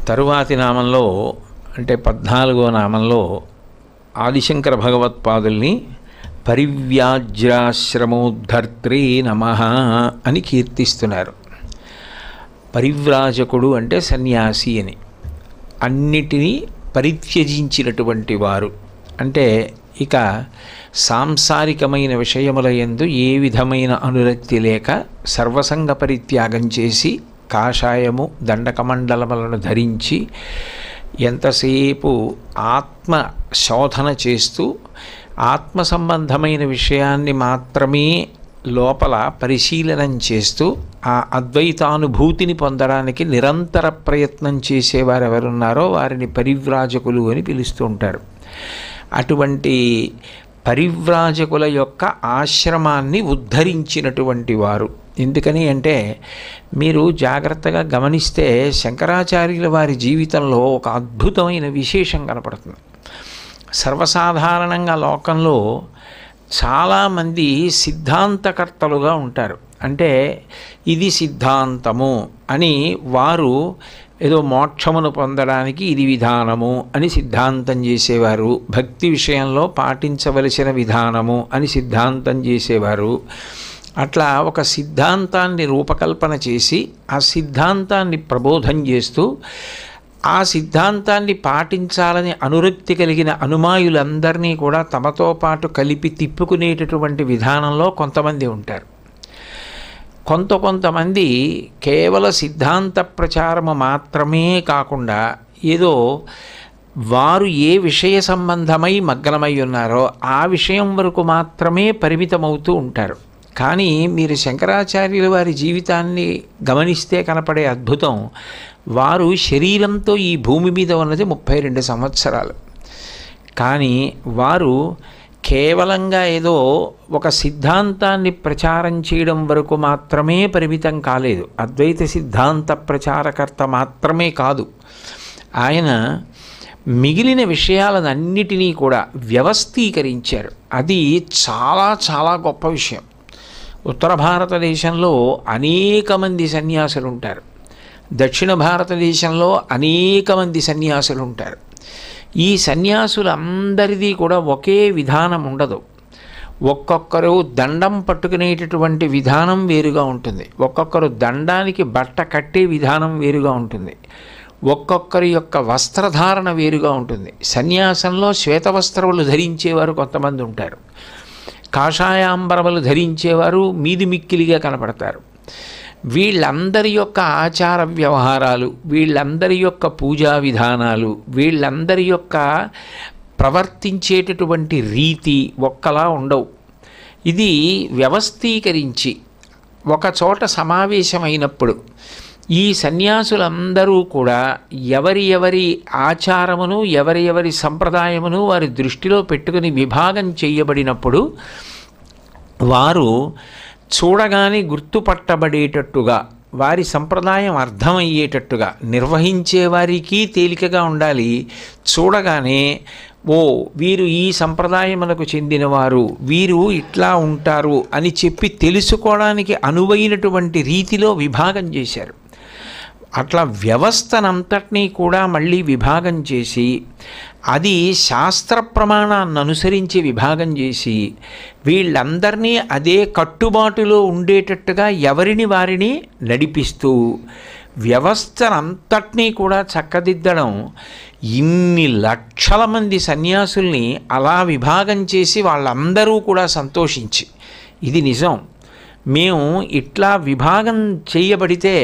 తరువాతి నామంలో అంటే 14వ నామంలో ఆదిశంకర భగవత్పాదుల్ని పరివ్యాజ్యాశ్రమోద్ధర్త్రే నమః అని కీర్తిస్తున్నారు. పరివ్రాజకుడు అంటే సన్యాసి అని, అన్నిటినీ పరిత్యజించినటువంటి వారు అంటే ఇక సాంసారికమైన విషయముల యందు ఏ విధమైన అనురక్తి లేక సర్వసంగ పరిత్యాగం చేసి కాషాయము దండకమండలములను ధరించి ఎంతసేపు ఆత్మ శోధన చేస్తూ ఆత్మ సంబంధమైన విషయాన్ని మాత్రమే లోపల పరిశీలనం చేస్తూ ఆ అద్వైతానుభూతిని పొందడానికి నిరంతర ప్రయత్నం చేసేవారు ఎవరున్నారో వారిని పరివ్రాజకులు అని పిలుస్తూ ఉంటారు. అటువంటి పరివ్రాజకుల యొక్క ఆశ్రమాన్ని ఉద్ధరించినటువంటి వారు. ఎందుకని అంటే మీరు జాగ్రత్తగా గమనిస్తే శంకరాచార్యుల వారి జీవితంలో ఒక అద్భుతమైన విశేషం కనపడుతుంది. సర్వసాధారణంగా లోకంలో చాలామంది సిద్ధాంతకర్తలుగా ఉంటారు. అంటే ఇది సిద్ధాంతము అని వారు ఏదో మోక్షమును పొందడానికి ఇది విధానము అని సిద్ధాంతం చేసేవారు, భక్తి విషయంలో పాటించవలసిన విధానము అని సిద్ధాంతం చేసేవారు. అట్లా ఒక సిద్ధాంతాన్ని రూపకల్పన చేసి ఆ సిద్ధాంతాన్ని ప్రబోధం చేస్తూ ఆ సిద్ధాంతాన్ని పాటించాలని అనురక్తి కలిగిన అనుమాయులందరినీ కూడా తమతో పాటు కలిపి తిప్పుకునేటటువంటి విధానంలో కొంతమంది ఉంటారు. కొంతమంది కేవల సిద్ధాంత ప్రచారము మాత్రమే కాకుండా ఏదో వారు ఏ విషయ సంబంధమై మగ్నమై ఉన్నారో ఆ విషయం వరకు మాత్రమే పరిమితమవుతూ ఉంటారు. కానీ మీరు శంకరాచార్యుల వారి జీవితాన్ని గమనిస్తే కనపడే అద్భుతం, వారు శరీరంతో ఈ భూమి మీద ఉన్నది 32 సంవత్సరాలు. కానీ వారు కేవలంగా ఏదో ఒక సిద్ధాంతాన్ని ప్రచారం చేయడం వరకు మాత్రమే పరిమితం కాలేదు. అద్వైత సిద్ధాంత ప్రచారకర్త మాత్రమే కాదు, ఆయన మిగిలిన విషయాలన్నిటినీ కూడా వ్యవస్థీకరించారు. అది చాలా చాలా గొప్ప విషయం. ఉత్తర భారతదేశంలో అనేక మంది సన్యాసులు ఉంటారు, దక్షిణ భారతదేశంలో అనేక మంది సన్యాసులు ఉంటారు. ఈ సన్యాసులందరిది కూడా ఒకే విధానం ఉండదు. ఒక్కొక్కరు దండం పట్టుకునేటటువంటి విధానం వేరుగా ఉంటుంది, ఒక్కొక్కరు దండానికి బట్ట కట్టే విధానం వేరుగా ఉంటుంది, ఒక్కొక్కరి యొక్క వస్త్రధారణ వేరుగా ఉంటుంది. సన్యాసంలో శ్వేతవస్త్రములు ధరించేవారు కొంతమంది ఉంటారు, కాషాయాంబరములు ధరించేవారు మీది మిక్కిలిగా కనపడతారు. వీళ్ళందరి యొక్క ఆచార వ్యవహారాలు, వీళ్ళందరి యొక్క పూజా విధానాలు, వీళ్ళందరి యొక్క ప్రవర్తించేటటువంటి రీతి ఒక్కలా ఉండవు. ఇది వ్యవస్థీకరించి ఒక చోట సమావేశమైనప్పుడు ఈ సన్యాసులందరూ కూడా ఎవరి ఆచారమును ఎవరి సంప్రదాయమును వారి దృష్టిలో పెట్టుకుని విభాగం చేయబడినప్పుడు వారు చూడగానే గుర్తుపట్టబడేటట్టుగా, వారి సంప్రదాయం అర్థమయ్యేటట్టుగా, నిర్వహించే వారికి తేలికగా ఉండాలి. చూడగానే ఓ వీరు ఈ సంప్రదాయములకు చెందినవారు, వీరు ఇట్లా ఉంటారు అని చెప్పి తెలుసుకోవడానికి అనువైనటువంటి రీతిలో విభాగం చేశారు. అట్లా వ్యవస్థనంతటినీ కూడా మళ్ళీ విభాగం చేసి అది శాస్త్ర ప్రమాణాన్ని అనుసరించి విభాగం చేసి వీళ్ళందరినీ అదే కట్టుబాటులో ఉండేటట్టుగా ఎవరిని వారిని నడిపిస్తూ వ్యవస్థనంతటినీ కూడా చక్కదిద్దడం. ఇన్ని లక్షల మంది సన్యాసుల్ని అలా విభాగం చేసి వాళ్ళందరూ కూడా సంతోషించి, ఇది నిజం, మేము ఇట్లా విభాగం చేయబడితే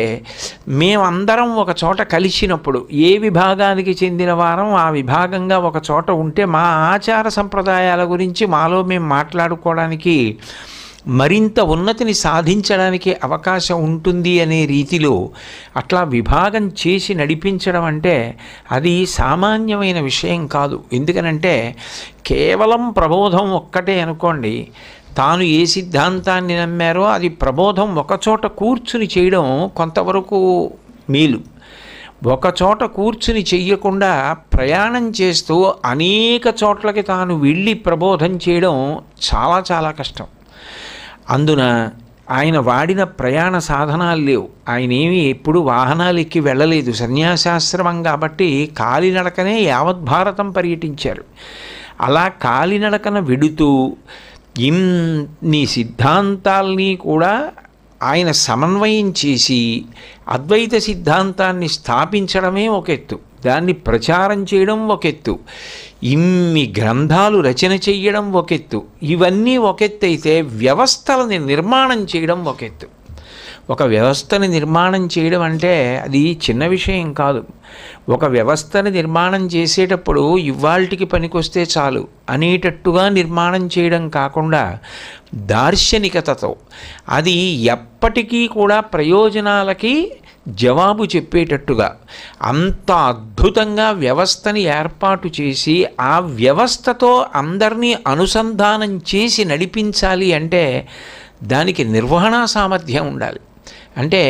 మేమందరం ఒక చోట కలిసినప్పుడు ఏ విభాగానికి చెందిన వారం ఆ విభాగంగా ఒక చోట ఉంటే మా ఆచార సంప్రదాయాల గురించి మాలో మేము మాట్లాడుకోవడానికి మరింత ఉన్నతిని సాధించడానికి అవకాశం ఉంటుంది అనే రీతిలో అట్లా విభాగం చేసి నడిపించడం అంటే అది సామాన్యమైన విషయం కాదు. ఎందుకనంటే కేవలం ప్రబోధం ఒక్కటే అనుకోండి, తాను ఏ సిద్ధాంతాన్ని నమ్మారో అది ప్రబోధం ఒకచోట కూర్చుని చేయడం కొంతవరకు మేలు. ఒకచోట కూర్చుని చెయ్యకుండా ప్రయాణం చేస్తూ అనేక చోట్లకి తాను వెళ్ళి ప్రబోధం చేయడం చాలా చాలా కష్టం. అందున ఆయన వాడిన ప్రయాణ సాధనాలు లేవు. ఆయన ఏమి ఎప్పుడు వాహనాలు ఎక్కి వెళ్ళలేదు. సన్యాసాశ్రమం కాబట్టి కాలినడకనే యావత్ భారతం పర్యటించారు. అలా కాలినడకన వెడుతూ ఇన్ని సిద్ధాంతాల్ని కూడా ఆయన సమన్వయం చేసి అద్వైత సిద్ధాంతాన్ని స్థాపించడమే ఒక ఎత్తు, దాన్ని ప్రచారం చేయడం ఒక ఎత్తు, ఇన్ని గ్రంథాలు రచన చెయ్యడం ఒక ఎత్తు. ఇవన్నీ ఒక ఎత్తు అయితే వ్యవస్థలని నిర్మాణం చేయడం ఒక ఎత్తు. ఒక వ్యవస్థని నిర్మాణం చేయడం అంటే అది చిన్న విషయం కాదు. ఒక వ్యవస్థని నిర్మాణం చేసేటప్పుడు ఇవాల్టికి పనికొస్తే చాలు అనేటట్టుగా నిర్మాణం చేయడం కాకుండా దార్శనికతతో అది ఎప్పటికీ కూడా ప్రయోజనాలకి జవాబు చెప్పేటట్టుగా అంత అద్భుతంగా వ్యవస్థని ఏర్పాటు చేసి ఆ వ్యవస్థతో అందరినీ అనుసంధానం చేసి నడిపించాలి అంటే దానికి నిర్వహణా సామర్థ్యం ఉండాలి. అంటే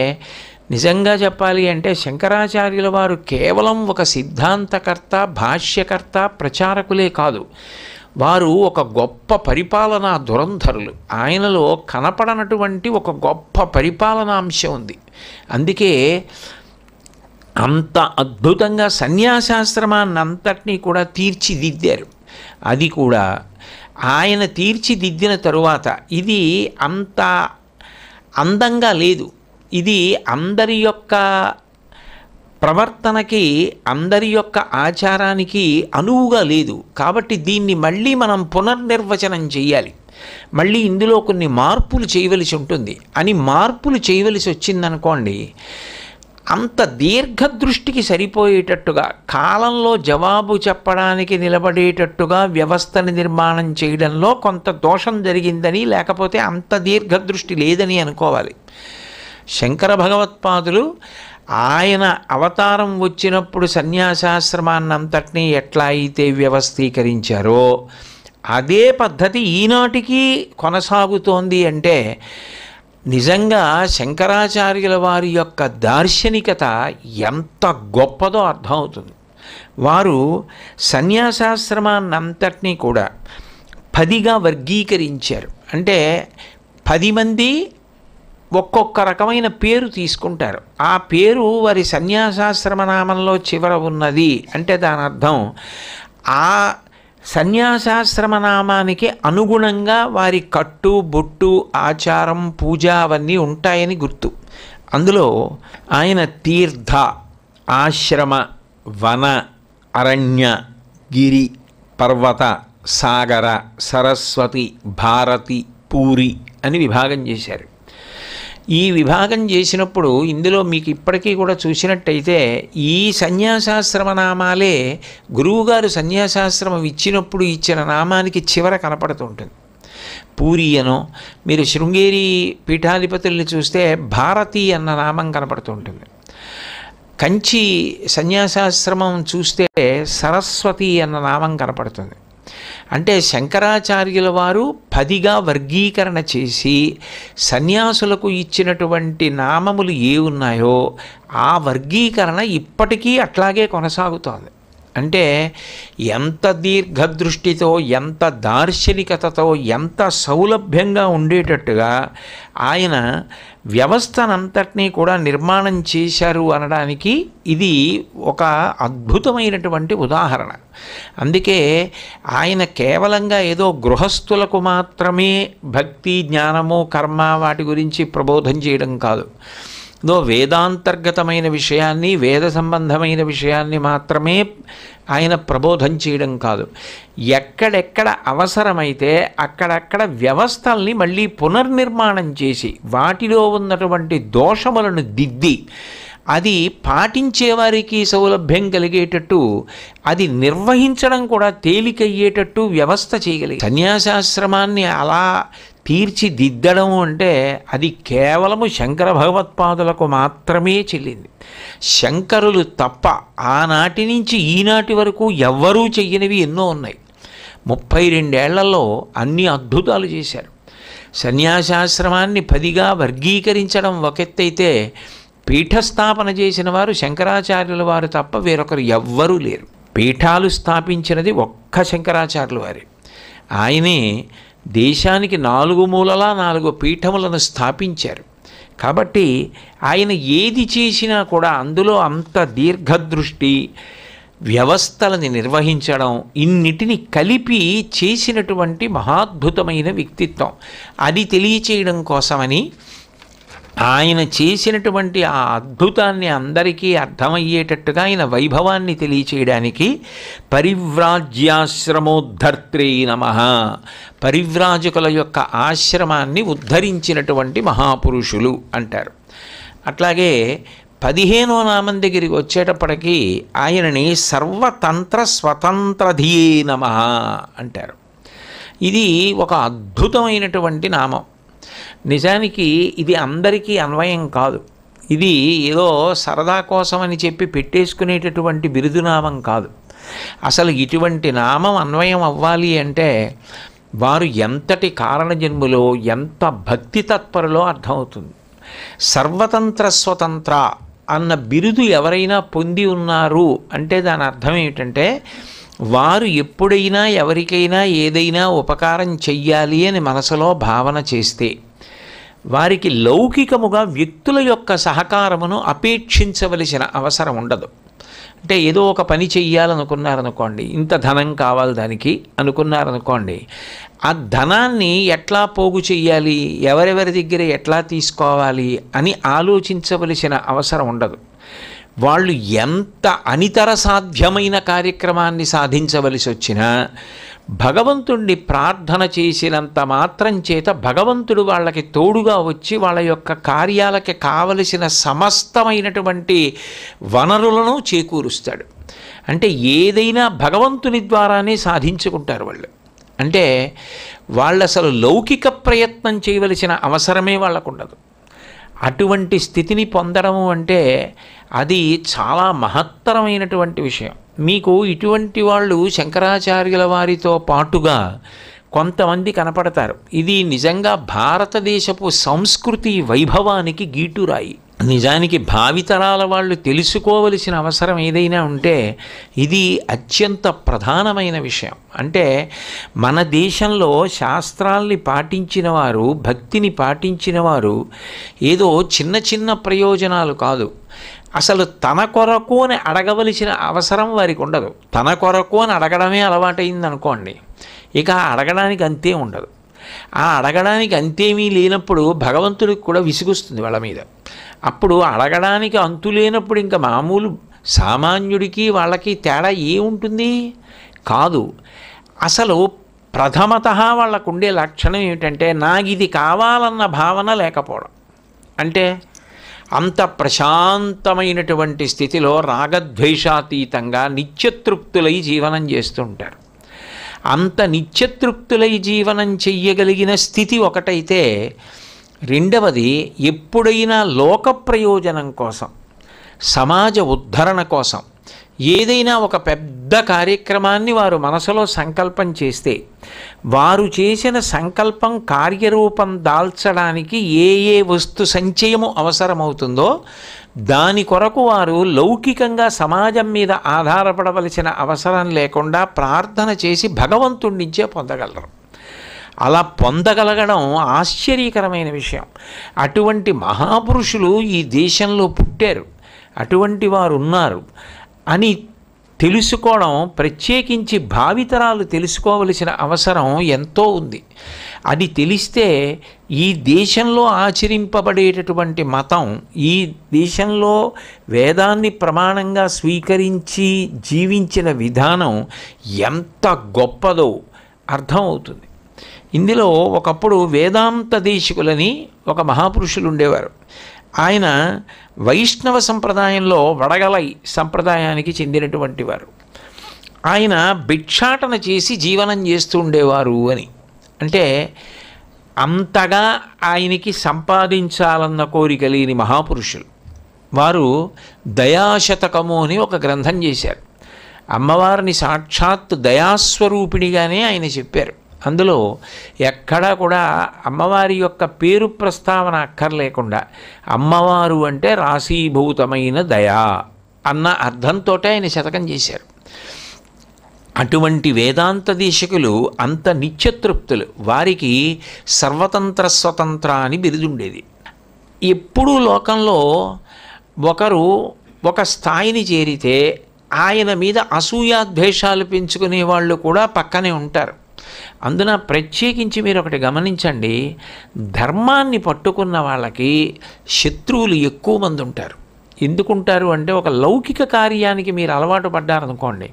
నిజంగా చెప్పాలి అంటే శంకరాచార్యుల వారు కేవలం ఒక సిద్ధాంతకర్త, భాష్యకర్త, ప్రచారకులే కాదు, వారు ఒక గొప్ప పరిపాలనా దురంధరులు. ఆయనలో కనపడనటువంటి ఒక గొప్ప పరిపాలనా అంశం ఉంది. అందుకే అంత అద్భుతంగా సన్యాసాశ్రమాన్ని అంతటినీ కూడా తీర్చిదిద్దారు. అది కూడా ఆయన తీర్చిదిద్దిన తరువాత ఇది అంత అందంగా లేదు, ఇది అందరి యొక్క ప్రవర్తనకి, అందరి యొక్క ఆచారానికి అనువుగా లేదు. కాబట్టి దీన్ని మళ్ళీ మనం పునర్నిర్వచనం చేయాలి, మళ్ళీ ఇందులో కొన్ని మార్పులు చేయవలసి ఉంటుంది అని మార్పులు చేయవలసి వచ్చిందనుకోండి, అంత దీర్ఘదృష్టికి సరిపోయేటట్టుగా కాలంలో జవాబు చెప్పడానికి నిలబడేటట్టుగా వ్యవస్థని నిర్మాణం చేయడంలో కొంత దోషం జరిగిందని, లేకపోతే అంత దీర్ఘదృష్టి లేదని అనుకోవాలి. శంకర భగవత్పాదులు ఆయన అవతారం వచ్చినప్పుడు సన్యాసాశ్రమాన్నంతటినీ ఎట్లా అయితే వ్యవస్థీకరించారో అదే పద్ధతి ఈనాటికి కొనసాగుతోంది. అంటే నిజంగా శంకరాచార్యుల వారి యొక్క దార్శనికత ఎంత గొప్పదో అర్థమవుతుంది. వారు సన్యాసాశ్రమాన్నంతటినీ కూడా 10గా వర్గీకరించారు. అంటే 10 మంది ఒక్కొక్క రకమైన పేరు తీసుకుంటారు. ఆ పేరు వారి సన్యాసాశ్రమ నామంలో చివర ఉన్నది అంటే దాని అర్థం ఆ సన్యాసాశ్రమ నామానికి అనుగుణంగా వారి కట్టు, బొట్టు, ఆచారం, పూజ అవన్నీ ఉంటాయని గుర్తు. అందులో ఆయన తీర్థ, ఆశ్రమ, వన, అరణ్య, గిరి, పర్వత, సాగర, సరస్వతి, భారతి, పూరి అని విభాగం చేశారు. ఈ విభాగం చేసినప్పుడు ఇందులో మీకు ఇప్పటికీ కూడా చూసినట్టయితే ఈ సన్యాసాశ్రమ నామాలే గురువుగారు సన్యాసాశ్రమం ఇచ్చినప్పుడు ఇచ్చిన నామానికి చివర కనపడుతుంటుంది. పూరి అనో, మీరు శృంగేరి పీఠాధిపతుల్ని చూస్తే భారతి అన్న నామం కనపడుతుంటుంది. కంచి సన్యాసాశ్రమం చూస్తే సరస్వతి అన్న నామం కనపడుతుంది. అంటే శంకరాచార్యుల వారు 10గా వర్గీకరణ చేసి సన్యాసులకు ఇచ్చినటువంటి నామములు ఏ ఉన్నాయో ఆ వర్గీకరణ ఇప్పటికీ అట్లాగే కొనసాగుతోంది. అంటే ఎంత దీర్ఘదృష్టితో, ఎంత దార్శనికతతో, ఎంత సౌలభ్యంగా ఉండేటట్టుగా ఆయన వ్యవస్థనంతటినీ కూడా నిర్మాణం చేశారు అనడానికి ఇది ఒక అద్భుతమైనటువంటి ఉదాహరణ. అందుకే ఆయన కేవలంగా ఏదో గృహస్థులకు మాత్రమే భక్తి, జ్ఞానము, కర్మ వాటి గురించి ప్రబోధం చేయడం కాదు, ఏదో వేదాంతర్గతమైన విషయాన్ని, వేద సంబంధమైన విషయాన్ని మాత్రమే ఆయన ప్రబోధం చేయడం కాదు, ఎక్కడెక్కడ అవసరమైతే అక్కడక్కడ వ్యవస్థల్ని మళ్ళీ పునర్నిర్మాణం చేసి వాటిలో ఉన్నటువంటి దోషములను దిద్ది అది పాటించేవారికి సౌలభ్యం కలిగేటట్టు, అది నిర్వహించడం కూడా తేలికయ్యేటట్టు వ్యవస్థ చేయగలిగి సన్యాసాశ్రమాన్ని అలా తీర్చిదిద్దడం అంటే అది కేవలము శంకర భగవత్పాదులకు మాత్రమే చెల్లింది. శంకరులు తప్ప ఆనాటి నుంచి ఈనాటి వరకు ఎవ్వరూ చెయ్యనివి ఎన్నో ఉన్నాయి. 32 ఏళ్లలో అన్ని అద్భుతాలు చేశారు. సన్యాసాశ్రమాన్ని 10గా వర్గీకరించడం ఒక ఎత్తైతే పీఠస్థాపన చేసిన వారు శంకరాచార్యుల వారు తప్ప వేరొకరు ఎవ్వరూ లేరు. పీఠాలు స్థాపించినది ఒక్క శంకరాచార్యుల వారే. ఆయనే దేశానికి 4 మూలలా 4 పీఠములను స్థాపించారు. కాబట్టి ఆయన ఏది చేసినా కూడా అందులో అంత దీర్ఘదృష్టి, వ్యవస్థలని నిర్వహించడం, ఇన్నిటిని కలిపి చేసినటువంటి మహాద్భుతమైన వ్యక్తిత్వం. అది తెలియచేయడం కోసమని ఆయన చేసినటువంటి ఆ అద్భుతాన్ని అందరికీ అర్థమయ్యేటట్టుగా ఆయన వైభవాన్ని తెలియచేయడానికి పరివ్రాజ్యాశ్రమోద్ధర్త్రే నమః, పరివ్రాజకుల యొక్క ఆశ్రమాన్ని ఉద్ధరించినటువంటి మహాపురుషులు అంటారు. అట్లాగే 15వ నామం దగ్గరికి వచ్చేటప్పటికీ ఆయనని సర్వతంత్ర స్వతంత్రధియే నమః అంటారు. ఇది ఒక అద్భుతమైనటువంటి నామం. నిజానికి ఇది అందరికీ అన్వయం కాదు. ఇది ఏదో సరదా కోసమని చెప్పి పెట్టేసుకునేటటువంటి బిరుదునామం కాదు. అసలు ఇటువంటి నామం అన్వయం అవ్వాలి అంటే వారు ఎంతటి కారణజన్ములో, ఎంత భక్తి తత్పరులో అర్థమవుతుంది. సర్వతంత్ర స్వతంత్ర అన్న బిరుదు ఎవరైనా పొంది ఉన్నారు అంటే దాని అర్థం ఏమిటంటే వారు ఎప్పుడైనా ఎవరికైనా ఏదైనా ఉపకారం చెయ్యాలి అని మనసులో భావన చేస్తే వారికి లౌకికముగా వ్యక్తుల యొక్క సహకారమును అపేక్షించవలసిన అవసరం ఉండదు. అంటే ఏదో ఒక పని చెయ్యాలనుకున్నారనుకోండి, ఇంత ధనం కావాలి దానికి అనుకున్నారనుకోండి, ఆ ధనాన్ని ఎట్లా పోగు చెయ్యాలి, ఎవరెవరి దగ్గర ఎట్లా తీసుకోవాలి అని ఆలోచించవలసిన అవసరం ఉండదు. వాళ్ళు ఎంత అనితర సాధ్యమైన కార్యక్రమాన్ని సాధించవలసి వచ్చినా భగవంతుణ్ణి ప్రార్థన చేసినంత మాత్రం చేత భగవంతుడు వాళ్ళకి తోడుగా వచ్చి వాళ్ళ యొక్క కార్యాలకి కావలసిన సమస్తమైనటువంటి వనరులను చేకూరుస్తాడు. అంటే ఏదైనా భగవంతుని ద్వారానే సాధించుకుంటారు వాళ్ళు. అంటే వాళ్ళు అసలు లౌకిక ప్రయత్నం చేయవలసిన అవసరమే వాళ్ళకు ఉండదు. అటువంటి స్థితిని పొందడము అంటే అది చాలా మహత్తరమైనటువంటి విషయం. మీకు ఇటువంటి వాళ్ళు శంకరాచార్యుల వారితో పాటుగా కొంతమంది కనపడతారు. ఇది నిజంగా భారతదేశపు సంస్కృతి వైభవానికి గీటురాయి. నిజానికి భావితరాల వాళ్ళు తెలుసుకోవలసిన అవసరం ఏదైనా ఉంటే ఇది అత్యంత ప్రధానమైన విషయం. అంటే మన దేశంలో శాస్త్రాల్ని పాటించిన వారు, భక్తిని పాటించిన వారు ఏదో చిన్న చిన్న ప్రయోజనాలు కాదు, అసలు తన కొరకు అని అడగవలసిన అవసరం వారికి ఉండదు. తన కొరకు అని అడగడమే అలవాటైంది అనుకోండి, ఇక అడగడానికి అంతే ఉండదు. ఆ అడగడానికి అంతేమీ లేనప్పుడు భగవంతుడికి కూడా విసుగుస్తుంది వాళ్ళ మీద. అప్పుడు అడగడానికి అంతు లేనప్పుడు ఇంకా మామూలు సామాన్యుడికి వాళ్ళకి తేడా ఏముంటుంది? కాదు. అసలు ప్రథమతః వాళ్ళకు ఉండే లక్షణం ఏమిటంటే నాకు ఇది కావాలన్న భావన లేకపోవడం. అంటే అంత ప్రశాంతమైనటువంటి స్థితిలో రాగద్వేషాతీతంగా నిత్యతృప్తులై జీవనం చేస్తూ ఉంటారు. అంత నిత్యతృప్తులై జీవనం చెయ్యగలిగిన స్థితి ఒకటైతే, రెండవది ఎప్పుడైనా లోక ప్రయోజనం కోసం, సమాజ ఉద్ధరణ కోసం ఏదైనా ఒక పెద్ద కార్యక్రమాన్ని వారు మనసులో సంకల్పం చేస్తే వారు చేసిన సంకల్పం కార్యరూపం దాల్చడానికి ఏ ఏ వస్తు సంచయము అవసరమవుతుందో దాని కొరకు వారు లౌకికంగా సమాజం మీద ఆధారపడవలసిన అవసరం లేకుండా ప్రార్థన చేసి భగవంతుడి నుంచే పొందగలరు. అలా పొందగలగడం ఆశ్చర్యకరమైన విషయం. అటువంటి మహాపురుషులు ఈ దేశంలో పుట్టారు, అటువంటి వారు ఉన్నారు అని తెలుసుకోవడం, ప్రత్యేకించి భావితరాలు తెలుసుకోవలసిన అవసరం ఎంతో ఉంది. అది తెలిస్తే ఈ దేశంలో ఆచరింపబడేటటువంటి మతం, ఈ దేశంలో వేదాన్ని ప్రమాణంగా స్వీకరించి జీవించిన విధానం ఎంత గొప్పదో అర్థమవుతుంది. ఇందులో ఒకప్పుడు వేదాంత దేశికులని ఒక మహాపురుషులు ఉండేవారు. ఆయన వైష్ణవ సంప్రదాయంలో వడగలై సంప్రదాయానికి చెందినటువంటి వారు. ఆయన భిక్షాటన చేసి జీవనం చేస్తూ ఉండేవారు అని. అంటే అంతగా ఆయనకి సంపాదించాలన్న కోరిక లేని మహాపురుషులు. వారు దయాశతకము అని ఒక గ్రంథం చేశారు. అమ్మవారిని సాక్షాత్ దయాస్వరూపిణిగానే ఆయన చెప్పారు. అందులో ఎక్కడా కూడా అమ్మవారి యొక్క పేరు ప్రస్తావన అక్కర్లేకుండా అమ్మవారు అంటే రాశీభూతమైన దయా అన్న అర్థంతో ఆయన శతకం చేశారు. అటువంటి వేదాంత దేశికులు అంత నిత్యతృప్తులు. వారికి సర్వతంత్ర స్వతంత్ర అని బిరుదుండేది. ఎప్పుడూ లోకంలో ఒకరు ఒక స్థాయిని చేరితే ఆయన మీద అసూయాద్వేషాలు పెంచుకునే వాళ్ళు కూడా పక్కనే ఉంటారు. అందున ప్రత్యేకించి మీరు ఒకటి గమనించండి, ధర్మాన్ని పట్టుకున్న వాళ్ళకి శత్రువులు ఎక్కువ మంది ఉంటారు. ఎందుకుంటారు అంటే, ఒక లౌకిక కార్యానికి మీరు అలవాటు పడ్డారనుకోండి,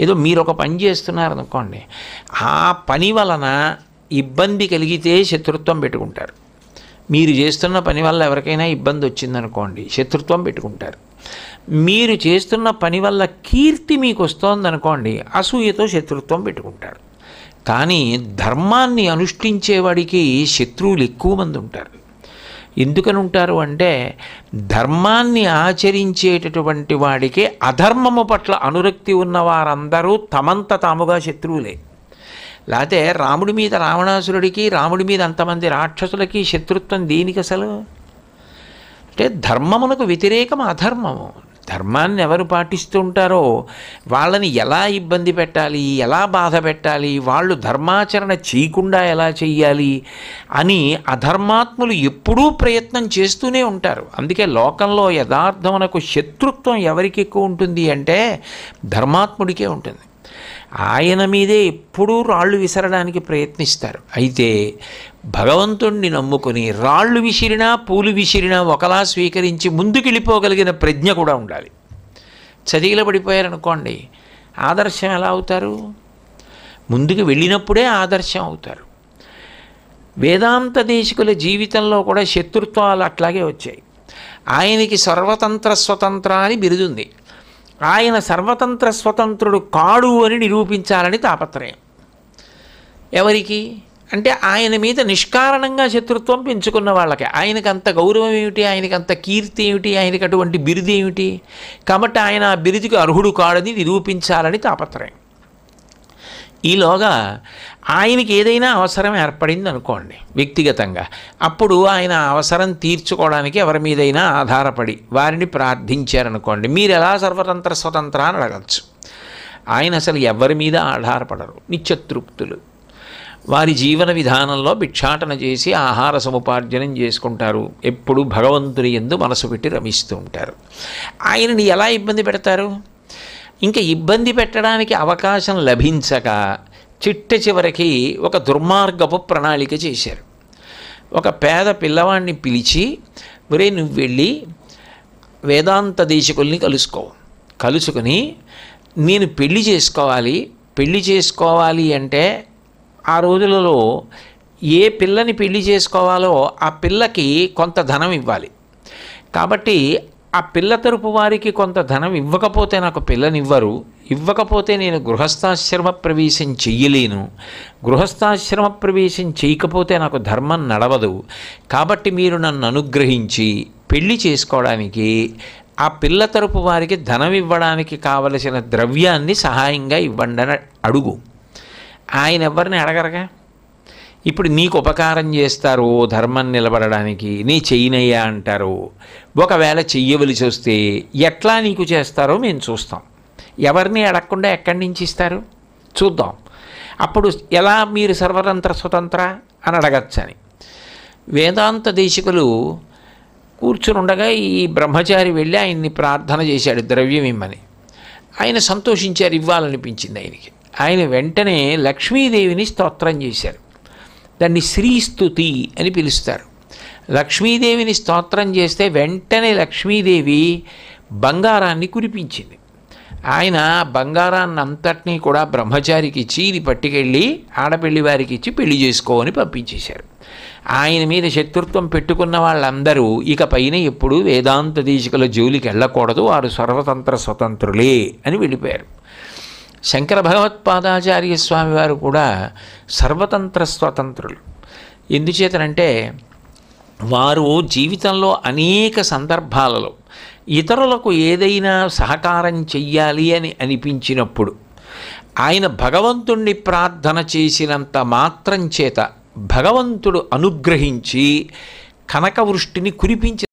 ఏదో మీరు ఒక పని చేస్తున్నారనుకోండి, ఆ పని వలన ఇబ్బంది కలిగితే శత్రుత్వం పెట్టుకుంటారు. మీరు చేస్తున్న పని వల్ల ఎవరికైనా ఇబ్బంది వచ్చిందనుకోండి, శత్రుత్వం పెట్టుకుంటారు. మీరు చేస్తున్న పని వల్ల కీర్తి మీకు వస్తోందనుకోండి, అసూయతో శత్రుత్వం పెట్టుకుంటారు. కానీ ధర్మాన్ని అనుష్ఠించేవాడికి శత్రువులు ఎక్కువ మంది ఉంటారు. ఎందుకని ఉంటారు అంటే, ధర్మాన్ని ఆచరించేటటువంటి వాడికి అధర్మము పట్ల అనురక్తి ఉన్న వారందరూ తమంత తాముగా శత్రువులే. లేకపోతే రాముడి మీద రావణాసురుడికి, రాముడి మీద అంతమంది రాక్షసులకి శత్రుత్వం దేనికి అసలు అంటే, ధర్మమునకు వ్యతిరేకం అధర్మము. ధర్మాన్ని ఎవరు పాటిస్తూ ఉంటారో వాళ్ళని ఎలా ఇబ్బంది పెట్టాలి, ఎలా బాధ పెట్టాలి, వాళ్ళు ధర్మాచరణ చేయకుండా ఎలా చెయ్యాలి అని అధర్మాత్ములు ఎప్పుడూ ప్రయత్నం చేస్తూనే ఉంటారు. అందుకే లోకంలో యథార్థమునకు శత్రుత్వం ఎవరికి ఎక్కువ ఉంటుంది అంటే ధర్మాత్ముడికే ఉంటుంది. ఆయన మీదే ఎప్పుడూ రాళ్ళు విసరడానికి ప్రయత్నిస్తారు. అయితే భగవంతుణ్ణి నమ్ముకుని రాళ్ళు విసిరినా పూలు విసిరినా ఒకలా స్వీకరించి ముందుకెళ్ళిపోగలిగిన ప్రజ్ఞ కూడా ఉండాలి. చతికిల పడిపోయారనుకోండి, ఆదర్శం ఎలా అవుతారు? ముందుకు వెళ్ళినప్పుడే ఆదర్శం అవుతారు. వేదాంత దేశికుల జీవితంలో కూడా శత్రుత్వాలు అట్లాగే వచ్చాయి. ఆయనకి సర్వతంత్ర స్వతంత్ర అని బిరుదుంది. ఆయన సర్వతంత్ర స్వతంత్రుడు కాడు అని నిరూపించాలని తాపత్రయం. ఎవరికి అంటే, ఆయన మీద నిష్కారణంగా శత్రుత్వం పెంచుకున్న వాళ్ళకి. ఆయనకు అంత గౌరవం ఏమిటి, ఆయనకి అంత కీర్తి ఏమిటి, ఆయనకి అటువంటి బిరుదు ఏమిటి? కాబట్టి ఆయన ఆ బిరుదుకి అర్హుడు కాడని నిరూపించాలని తాపత్రయం. ఈలోగా ఆయనకి ఏదైనా అవసరం ఏర్పడింది అనుకోండి వ్యక్తిగతంగా, అప్పుడు ఆయన అవసరం తీర్చుకోవడానికి ఎవరి మీదైనా ఆధారపడి వారిని ప్రార్థించారనుకోండి, మీరు ఎలా సర్వతంత్ర స్వతంత్ర అని అడగచ్చు. ఆయన అసలు ఎవరి మీద ఆధారపడరు, నిత్యతృప్తులు. వారి జీవన విధానంలో భిక్షాటన చేసి ఆహార సముపార్జనం చేసుకుంటారు. ఎప్పుడు భగవంతుని యందు మనసు పెట్టి రమిస్తూ ఉంటారు. ఆయనని ఎలా ఇబ్బంది పెడతారు? ఇంకా ఇబ్బంది పెట్టడానికి అవకాశం లభించక చిట్ట చివరికి ఒక దుర్మార్గపు ప్రణాళిక చేశారు. ఒక పేద పిల్లవాడిని పిలిచి, ఒరే నువ్వు వెళ్ళి వేదాంత దేశికుల్ని కలుసుకుని నేను పెళ్లి చేసుకోవాలి అంటే ఆ రోజులలో ఏ పిల్లని పెళ్లి చేసుకోవాలో ఆ పిల్లకి కొంత ధనం ఇవ్వాలి. కాబట్టి ఆ పిల్ల తరపు వారికి కొంత ధనం ఇవ్వకపోతే నాకు పిల్లనివ్వరు, ఇవ్వకపోతే నేను గృహస్థాశ్రమ ప్రవేశం చెయ్యలేను, గృహస్థాశ్రమ ప్రవేశం చేయకపోతే నాకు ధర్మం నడవదు. కాబట్టి మీరు నన్ను అనుగ్రహించి పెళ్లి చేసుకోవడానికి ఆ పిల్ల తరపు వారికి ధనం ఇవ్వడానికి కావలసిన ద్రవ్యాన్ని సహాయంగా ఇవ్వండి అని అడుగు. ఆయన ఎవరిని అడగరగా. ఇప్పుడు నీకు ఉపకారం చేస్తారు ధర్మం నిలబడడానికి, నీ చెయ్యనయ్యా అంటారు. ఒకవేళ చెయ్యవలసి వస్తే ఎట్లా నీకు చేస్తారో మేము చూస్తాం. ఎవరిని అడగకుండా ఎక్కడి నుంచి ఇస్తారు చూద్దాం. అప్పుడు ఎలా మీరు సర్వతంత్ర స్వతంత్ర అని అడగచ్చని. వేదాంత దేశికులు కూర్చుని ఉండగా ఈ బ్రహ్మచారి వెళ్ళి ఆయన్ని ప్రార్థన చేశాడు ద్రవ్యం ఇమ్మని. ఆయన సంతోషించారు, ఇవ్వాలనిపించింది ఆయనకి. ఆయన వెంటనే లక్ష్మీదేవిని స్తోత్రం చేశారు. దాన్ని శ్రీస్తుతి అని పిలుస్తారు. లక్ష్మీదేవిని స్తోత్రం చేస్తే వెంటనే లక్ష్మీదేవి బంగారాన్ని కురిపించింది. ఆయన బంగారాన్ని అంతటినీ కూడా బ్రహ్మచారికి ఇచ్చి, ఇది పట్టుకెళ్ళి ఆడపెళ్లి వారికి ఇచ్చి పెళ్లి చేసుకోమని పంపించేశారు. ఆయన మీద శత్రుత్వం పెట్టుకున్న వాళ్ళందరూ ఇక పైన ఎప్పుడు వేదాంత దేశికుల జోలికి వెళ్ళకూడదు, వారు సర్వతంత్ర స్వతంత్రులే అని వెళ్ళిపోయారు. శంకర భగవత్పాదాచార్య స్వామి వారు కూడా సర్వతంత్ర స్వతంత్రులు. ఎందుచేతనంటే వారు జీవితంలో అనేక సందర్భాలలో ఇతరులకు ఏదైనా సహకారం చెయ్యాలి అని అనిపించినప్పుడు ఆయన భగవంతుణ్ణి ప్రార్థన చేసినంత మాత్రం చేత భగవంతుడు అనుగ్రహించి కనకవృష్టిని కురిపించి